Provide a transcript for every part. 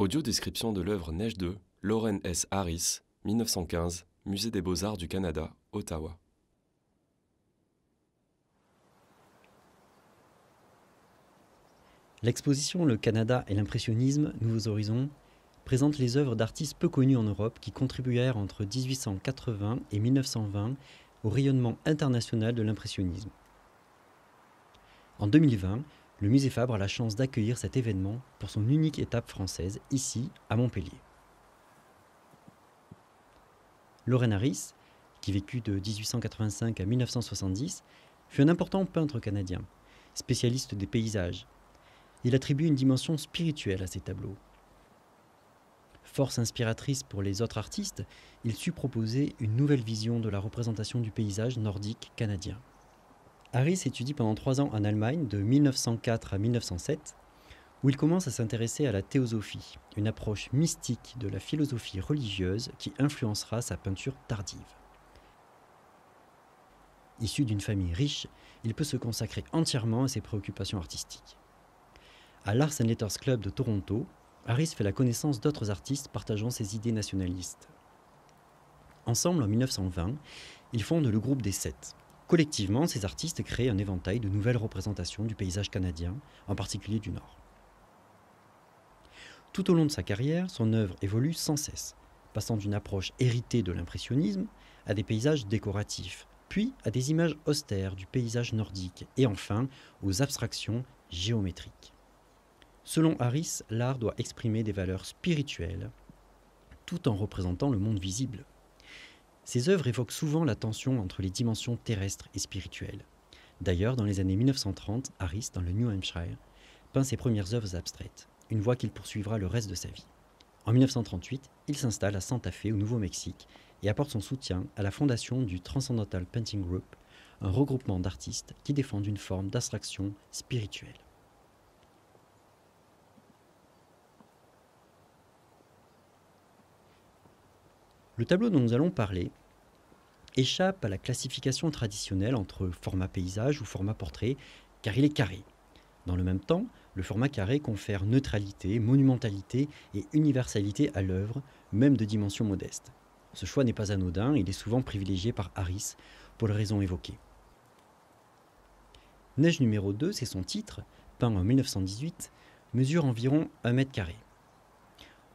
Audio-description de l'œuvre Neige 2, Lorraine S. Harris, 1915, Musée des Beaux-Arts du Canada, Ottawa. L'exposition Le Canada et l'impressionnisme, Nouveaux Horizons présente les œuvres d'artistes peu connus en Europe qui contribuèrent entre 1880 et 1920 au rayonnement international de l'impressionnisme. En 2020, le Musée Fabre a la chance d'accueillir cet événement pour son unique étape française, ici, à Montpellier. Lorraine Harris, qui vécut de 1885 à 1970, fut un important peintre canadien, spécialiste des paysages. Il attribue une dimension spirituelle à ses tableaux. Force inspiratrice pour les autres artistes, il sut proposer une nouvelle vision de la représentation du paysage nordique canadien. Harris étudie pendant 3 ans en Allemagne, de 1904 à 1907, où il commence à s'intéresser à la théosophie, une approche mystique de la philosophie religieuse qui influencera sa peinture tardive. Issu d'une famille riche, il peut se consacrer entièrement à ses préoccupations artistiques. À l'Arts and Letters Club de Toronto, Harris fait la connaissance d'autres artistes partageant ses idées nationalistes. Ensemble, en 1920, ils fondent le groupe des Sept. Collectivement, ces artistes créent un éventail de nouvelles représentations du paysage canadien, en particulier du Nord. Tout au long de sa carrière, son œuvre évolue sans cesse, passant d'une approche héritée de l'impressionnisme à des paysages décoratifs, puis à des images austères du paysage nordique et enfin aux abstractions géométriques. Selon Harris, l'art doit exprimer des valeurs spirituelles tout en représentant le monde visible. Ses œuvres évoquent souvent la tension entre les dimensions terrestres et spirituelles. D'ailleurs, dans les années 1930, Harris, dans le New Hampshire, peint ses premières œuvres abstraites, une voie qu'il poursuivra le reste de sa vie. En 1938, il s'installe à Santa Fe, au Nouveau-Mexique, et apporte son soutien à la fondation du Transcendental Painting Group, un regroupement d'artistes qui défendent une forme d'abstraction spirituelle. Le tableau dont nous allons parler échappe à la classification traditionnelle entre format paysage ou format portrait, car il est carré. Dans le même temps, le format carré confère neutralité, monumentalité et universalité à l'œuvre, même de dimension modeste. Ce choix n'est pas anodin, il est souvent privilégié par Harris pour les raisons évoquées. Neige numéro 2, c'est son titre, peint en 1918, mesure environ 1 mètre carré.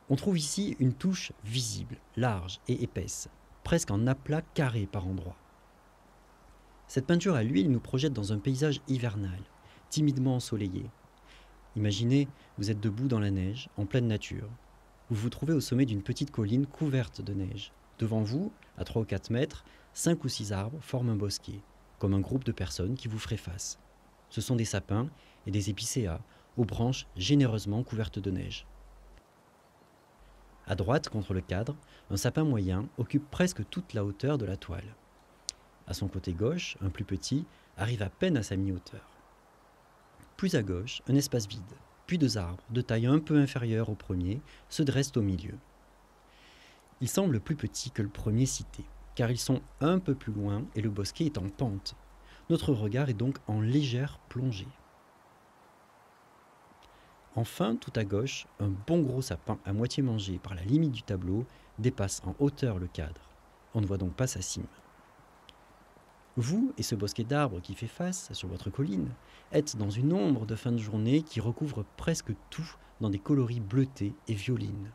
On trouve ici une touche visible, large et épaisse, presque en aplat carré par endroits. Cette peinture à l'huile nous projette dans un paysage hivernal, timidement ensoleillé. Imaginez, vous êtes debout dans la neige, en pleine nature. Vous vous trouvez au sommet d'une petite colline couverte de neige. Devant vous, à 3 ou 4 mètres, 5 ou 6 arbres forment un bosquet, comme un groupe de personnes qui vous feraient face. Ce sont des sapins et des épicéas, aux branches généreusement couvertes de neige. À droite, contre le cadre, un sapin moyen occupe presque toute la hauteur de la toile. À son côté gauche, un plus petit arrive à peine à sa mi-hauteur. Plus à gauche, un espace vide, puis 2 arbres, de taille un peu inférieure au premier, se dressent au milieu. Ils semblent plus petits que le premier cité, car ils sont un peu plus loin et le bosquet est en pente. Notre regard est donc en légère plongée. Enfin, tout à gauche, un bon gros sapin à moitié mangé par la limite du tableau dépasse en hauteur le cadre. On ne voit donc pas sa cime. Vous et ce bosquet d'arbres qui fait face sur votre colline êtes dans une ombre de fin de journée qui recouvre presque tout dans des coloris bleutés et violines.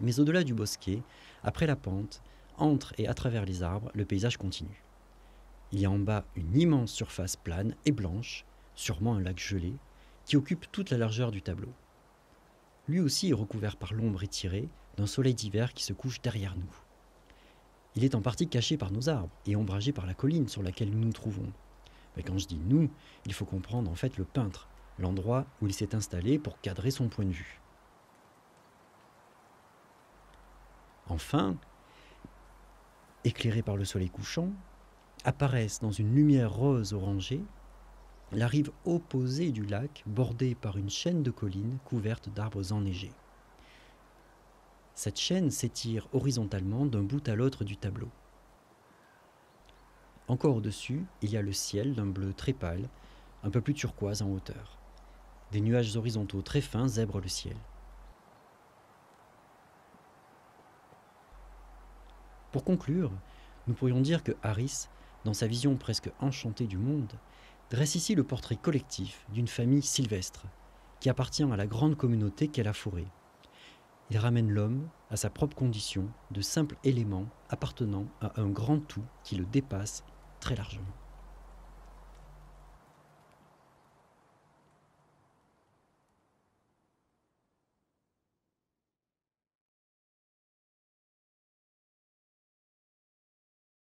Mais au-delà du bosquet, après la pente, entre et à travers les arbres, le paysage continue. Il y a en bas une immense surface plane et blanche, sûrement un lac gelé, qui occupe toute la largeur du tableau. Lui aussi est recouvert par l'ombre étirée d'un soleil d'hiver qui se couche derrière nous. Il est en partie caché par nos arbres et ombragé par la colline sur laquelle nous nous trouvons. Mais quand je dis nous, il faut comprendre en fait le peintre, l'endroit où il s'est installé pour cadrer son point de vue. Enfin, éclairé par le soleil couchant, apparaissent dans une lumière rose orangée la rive opposée du lac, bordée par une chaîne de collines couvertes d'arbres enneigés. Cette chaîne s'étire horizontalement d'un bout à l'autre du tableau. Encore au-dessus, il y a le ciel d'un bleu très pâle, un peu plus turquoise en hauteur. Des nuages horizontaux très fins zèbrent le ciel. Pour conclure, nous pourrions dire que Harris, dans sa vision presque enchantée du monde, dresse ici le portrait collectif d'une famille sylvestre, qui appartient à la grande communauté qu'est la forêt. Il ramène l'homme à sa propre condition de simple élément appartenant à un grand tout qui le dépasse très largement.